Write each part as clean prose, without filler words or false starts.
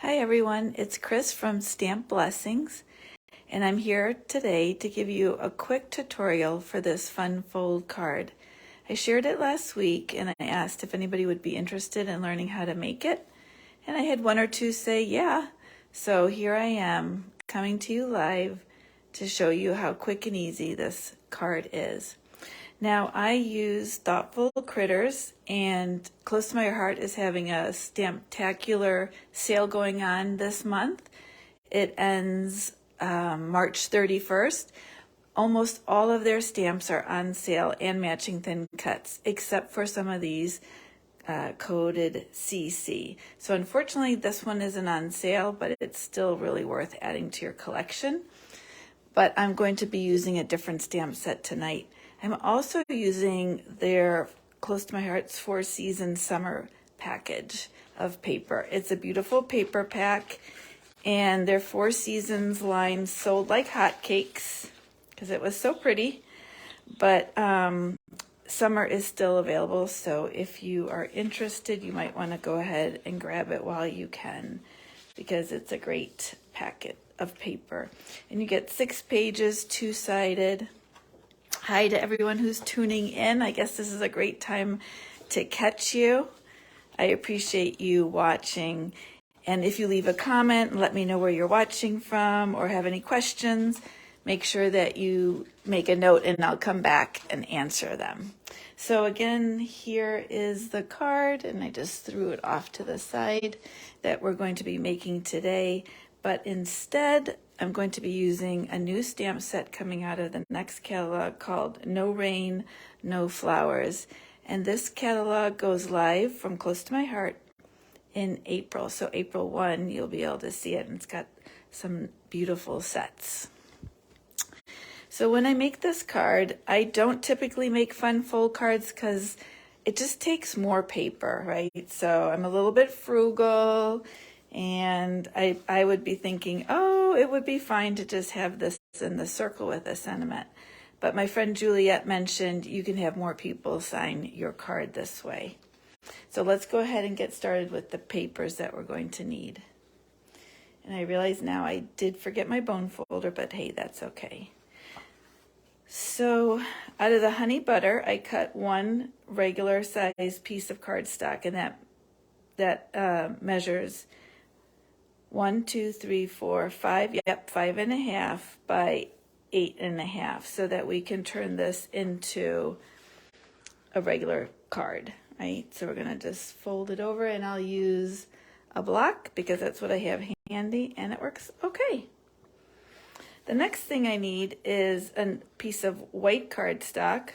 Hi everyone, it's Chris from Stamp Blessings, and I'm here today to give you a quick tutorial for this fun fold card. I shared it last week and I asked if anybody would be interested in learning how to make it, and I had one or two say yeah. So here I am coming to you live to show you how quick and easy this card is. Now, I use Thoughtful Critters, and Close to My Heart is having a Stamptacular sale going on this month. It ends March 31st. Almost all of their stamps are on sale and matching thin cuts, except for some of these coded CC. So unfortunately, this one isn't on sale, but it's still really worth adding to your collection. But I'm going to be using a different stamp set tonight. I'm also using their Close to My Heart's 4 Seasons Summer package of paper. It's a beautiful paper pack, and their 4 Seasons line sold like hotcakes because it was so pretty. But summer is still available, so if you are interested, you might want to go ahead and grab it while you can, because it's a great packet of paper. And you get 6 pages, two-sided. Hi to everyone who's tuning in. I guess this is a great time to catch you. I appreciate you watching. And if you leave a comment and let me know where you're watching from or have any questions, make sure that you make a note and I'll come back and answer them. So again, here is the card, and I just threw it off to the side that we're going to be making today. But instead, I'm going to be using a new stamp set coming out of the next catalog called No Rain, No Flowers. And this catalog goes live from Close to My Heart in April. So April 1, you'll be able to see it, and it's got some beautiful sets. So when I make this card, I don't typically make fun fold cards because it just takes more paper, right? So I'm a little bit frugal, and I would be thinking, oh, it would be fine to just have this in the circle with a sentiment. But my friend Juliet mentioned you can have more people sign your card this way. So let's go ahead and get started with the papers that we're going to need. And I realize now I did forget my bone folder, but hey, that's okay. So out of the honey butter, I cut one regular size piece of cardstock, and that measures 1, 2, 3, 4, 5, yep, 5.5 by 8.5, so that we can turn this into a regular card, right? So we're gonna just fold it over, and I'll use a block because that's what I have handy, and it works okay. The next thing I need is a piece of white cardstock.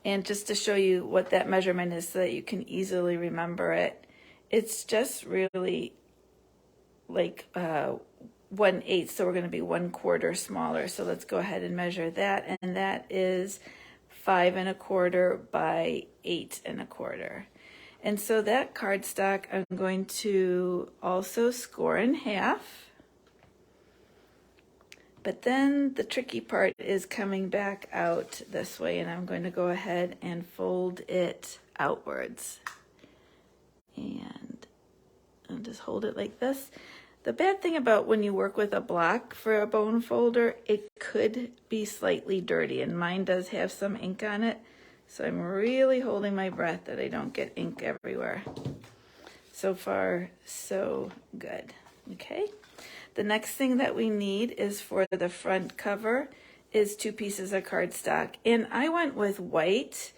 And just to show you what that measurement is so that you can easily remember it, it's just really like 1/8, so we're going to be 1/4 smaller. So let's go ahead and measure that, and that is 5.25 by 8.25. And so that cardstock I'm going to also score in half. But then the tricky part is coming back out this way, and I'm going to go ahead and fold it outwards. And I'll just hold it like this. The bad thing about when you work with a block for a bone folder, it could be slightly dirty, and mine does have some ink on it. So I'm really holding my breath that I don't get ink everywhere. So far, so good. Okay. The next thing that we need is for the front cover is 2 pieces of cardstock. And I went with white,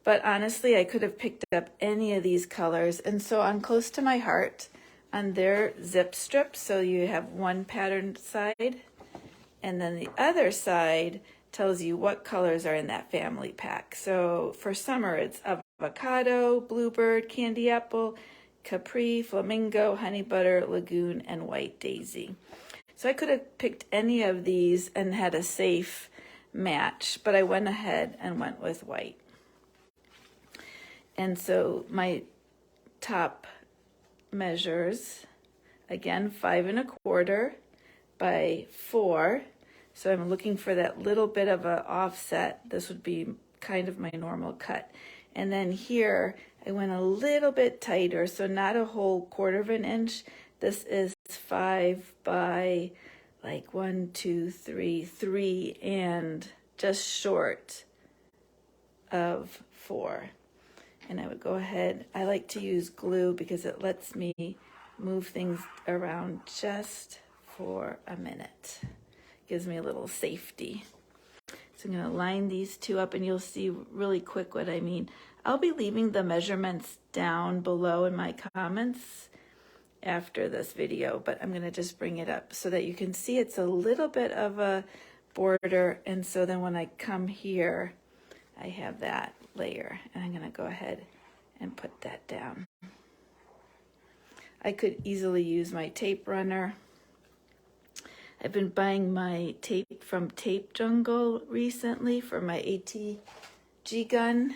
but honestly, I could have picked up any of these colors. And so on Close to My Heart, on their zip strip, so you have one patterned side, and then the other side tells you what colors are in that family pack. So for summer, it's avocado, bluebird, candy apple, capri, flamingo, honey butter, lagoon, and white daisy. So I could have picked any of these and had a safe match, but I went ahead and went with white. And so my top measures, again, 5.25 by 4. So I'm looking for that little bit of an offset. This would be kind of my normal cut. And then here, I went a little bit tighter, so not a whole 1/4 of an inch. This is 5 by like 1, 2, 3, 3, and just short of 4. And I would go ahead, I like to use glue because it lets me move things around just for a minute. Gives me a little safety. So I'm going to line these two up, and you'll see really quick what I mean. I'll be leaving the measurements down below in my comments after this video, but I'm going to just bring it up so that you can see it's a little bit of a border, and so then when I come here, I have that layer, and I'm going to go ahead and put that down. I could easily use my tape runner. I've been buying my tape from Tape Jungle recently for my ATG gun.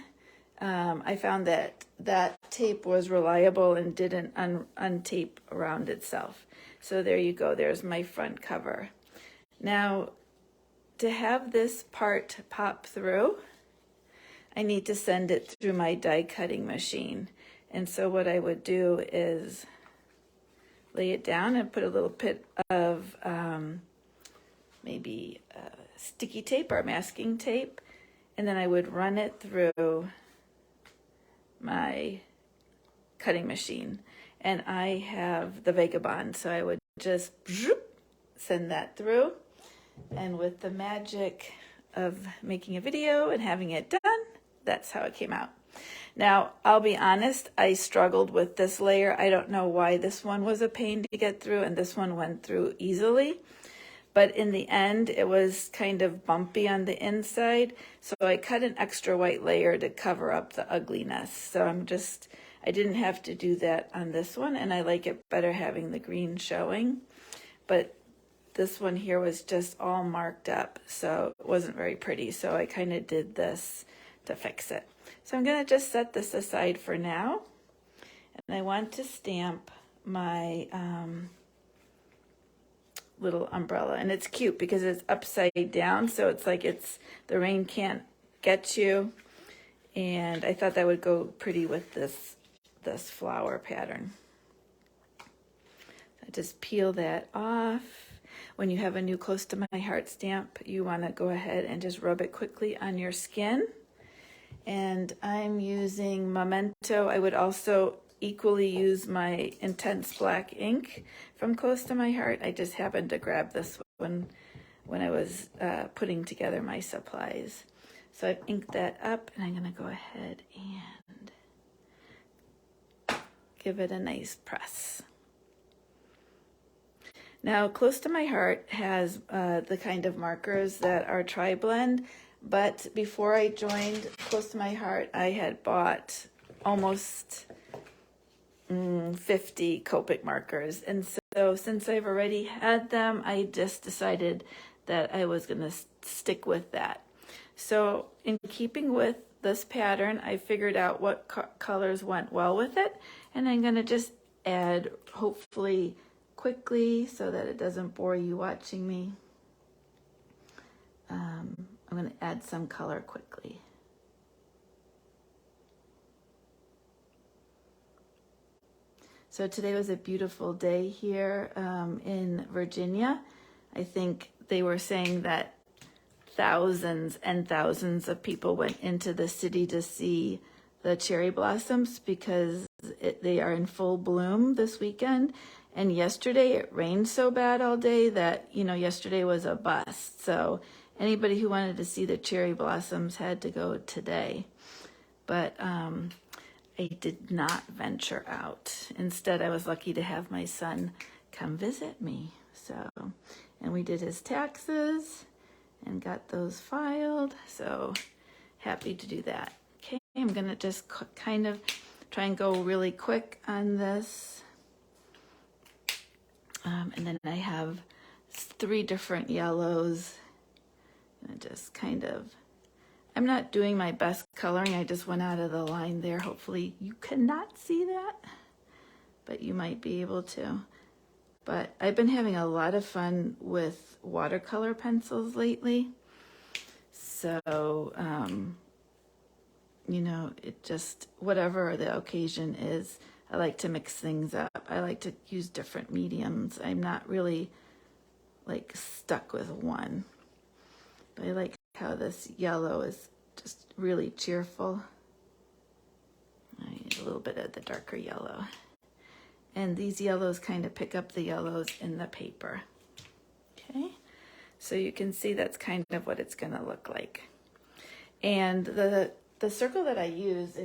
I found that tape was reliable and didn't untape around itself. So there you go, there's my front cover. Now, to have this part pop through, I need to send it through my die cutting machine. And so what I would do is lay it down and put a little bit of maybe sticky tape or masking tape, and then I would run it through my cutting machine. And I have the Vagabond, so I would just send that through. And with the magic of making a video and having it done, that's how it came out. Now, I'll be honest, I struggled with this layer. I don't know why this one was a pain to get through and this one went through easily. But in the end, it was kind of bumpy on the inside. So I cut an extra white layer to cover up the ugliness. So I didn't have to do that on this one. And I like it better having the green showing. But this one here was just all marked up. So it wasn't very pretty. So I kind of did this to fix it. So I'm going to just set this aside for now. And I want to stamp my little umbrella, and it's cute because it's upside down, so it's like the rain can't get you, and I thought that would go pretty with this flower pattern. I just peel that off. When you have a new Close to My Heart stamp, you want to go ahead and just rub it quickly on your skin. And I'm using Memento. I would also equally use my Intense Black ink from Close to My Heart. I just happened to grab this one when I was putting together my supplies. So I've inked that up, and I'm going to go ahead and give it a nice press. Now, Close to My Heart has the kind of markers that are tri-blend, but before I joined Close to My Heart, I had bought almost 50 Copic markers, and so since I've already had them, I just decided that I was going to stick with that. So in keeping with this pattern, I figured out what colors went well with it, and I'm going to just add, hopefully quickly so that it doesn't bore you watching me. I'm going to add some color quickly. So today was a beautiful day here in Virginia. I think they were saying that thousands and thousands of people went into the city to see the cherry blossoms because they are in full bloom this weekend. And yesterday it rained so bad all day that, yesterday was a bust. So anybody who wanted to see the cherry blossoms had to go today. But I did not venture out. Instead, I was lucky to have my son come visit me. And we did his taxes and got those filed. So happy to do that. Okay, I'm gonna just kind of try and go really quick on this. And then I have 3 different yellows. And just kind of, I'm not doing my best coloring. I just went out of the line there. Hopefully you cannot see that, but you might be able to. But I've been having a lot of fun with watercolor pencils lately. So you know, it just, whatever the occasion is, I like to mix things up. I like to use different mediums. I'm not really like stuck with one. But I like how this yellow is just really cheerful. I need a little bit of the darker yellow. And these yellows kind of pick up the yellows in the paper. Okay, so you can see that's kind of what it's going to look like. And the circle that I use,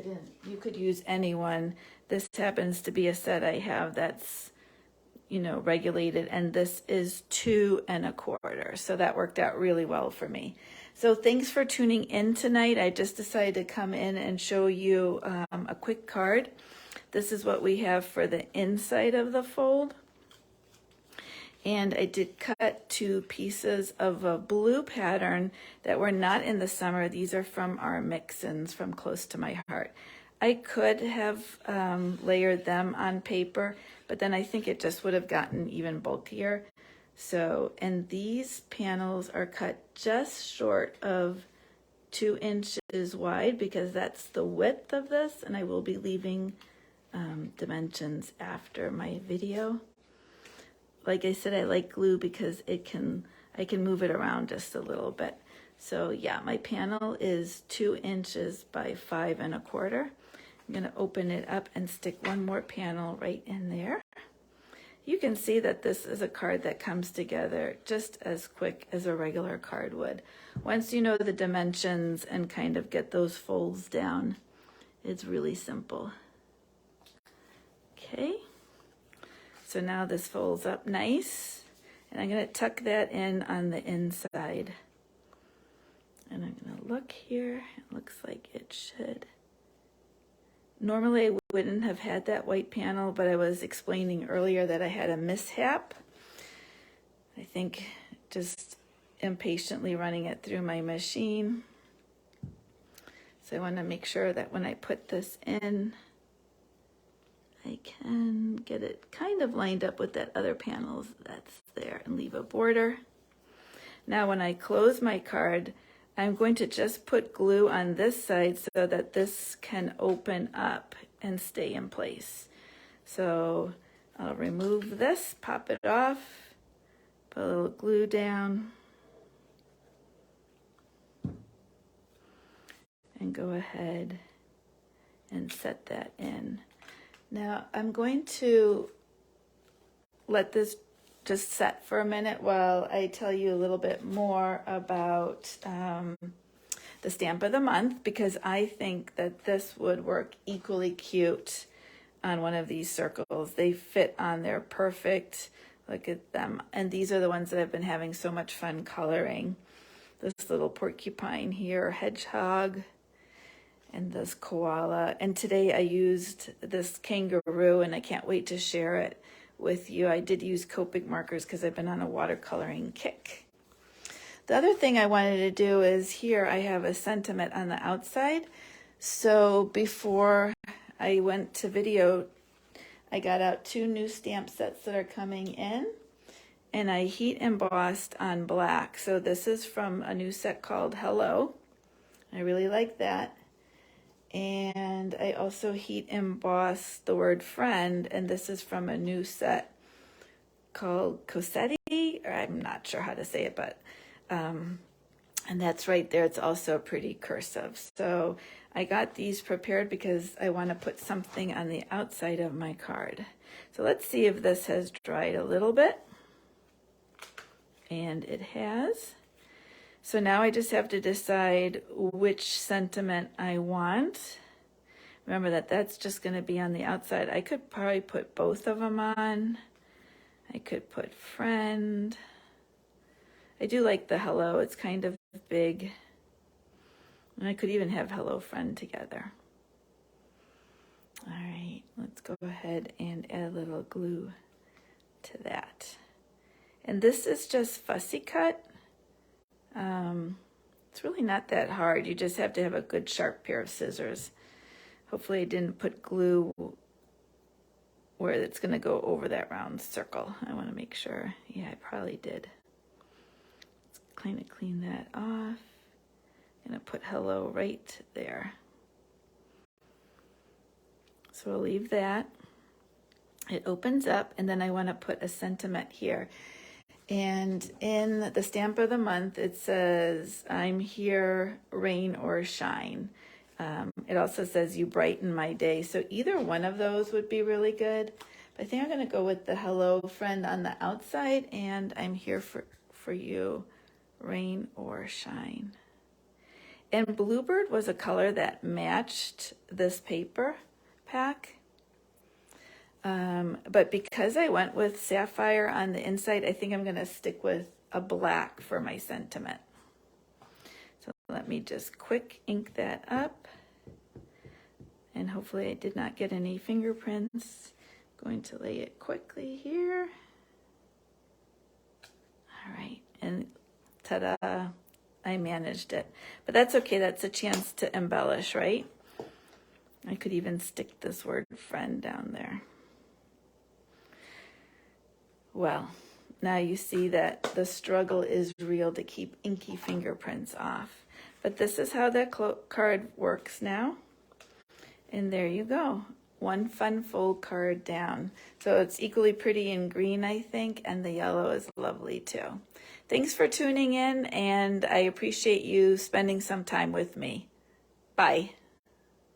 you could use any one. This happens to be a set I have that's, you know, regulated, and this is 2 1/4. So that worked out really well for me. So thanks for tuning in tonight. I just decided to come in and show you a quick card. This is what we have for the inside of the fold. And I did cut 2 pieces of a blue pattern that were not in the summer. These are from our mix-ins from Close to My Heart. I could have layered them on paper, but then I think it just would have gotten even bulkier. So, and these panels are cut just short of 2 inches wide because that's the width of this, and I will be leaving dimensions after my video. Like I said, I like glue because I can move it around just a little bit. So yeah, my panel is 2 inches by 5 1/4. I'm going to open it up and stick one more panel right in there. You can see that this is a card that comes together just as quick as a regular card would. Once you know the dimensions and kind of get those folds down, it's really simple. Okay. So now this folds up nice, and I'm going to tuck that in on the inside. And I'm going to look here. It looks like it should. Normally I wouldn't have had that white panel, but I was explaining earlier that I had a mishap. I think just impatiently running it through my machine. So I want to make sure that when I put this in, I can get it kind of lined up with that other panel that's there and leave a border. Now when I close my card, I'm going to just put glue on this side so that this can open up and stay in place. So I'll remove this, pop it off, put a little glue down, and go ahead and set that in. Now I'm going to let this just set for a minute while I tell you a little bit more about the stamp of the month, because I think that this would work equally cute on one of these circles. They fit on there perfect. Look at them. And these are the ones that I've been having so much fun coloring. This little porcupine here, hedgehog, and this koala. And today I used this kangaroo, and I can't wait to share it with you. I did use Copic markers because I've been on a watercoloring kick. The other thing I wanted to do is here I have a sentiment on the outside. So before I went to video, I got out 2 new stamp sets that are coming in, and I heat embossed on black. So this is from a new set called Hello. I really like that. And I also heat emboss the word friend, and this is from a new set called Cosetti, or I'm not sure how to say it, but and that's right there. It's also pretty cursive. So I got these prepared because I want to put something on the outside of my card. So let's see if this has dried a little bit, and it has. So now I just have to decide which sentiment I want. Remember that that's just going to be on the outside. I could probably put both of them on. I could put friend. I do like the hello. It's kind of big. And I could even have hello friend together. All right, let's go ahead and add a little glue to that. And this is just fussy cut. It's really not that hard. You just have to have a good sharp pair of scissors. Hopefully I didn't put glue where it's going to go over that round circle. I want to make sure. Yeah, I probably did. Let's kind of clean that off. I'm going to put hello right there. So we'll leave that. It opens up, and then I want to put a sentiment here. And in the stamp of the month, it says, I'm here, rain or shine. It also says, you brighten my day. So either one of those would be really good. But I think I'm going to go with the hello friend on the outside, and I'm here for you, rain or shine. And Bluebird was a color that matched this paper pack. But because I went with sapphire on the inside, I think I'm going to stick with a black for my sentiment. So let me just quick ink that up. And hopefully I did not get any fingerprints. I'm going to lay it quickly here. All right, and ta-da, I managed it. But that's okay, that's a chance to embellish, right? I could even stick this word friend down there. Well, now you see that the struggle is real to keep inky fingerprints off. But this is how that card works now. And there you go. One fun fold card down. So it's equally pretty in green, I think, and the yellow is lovely too. Thanks for tuning in, and I appreciate you spending some time with me. Bye.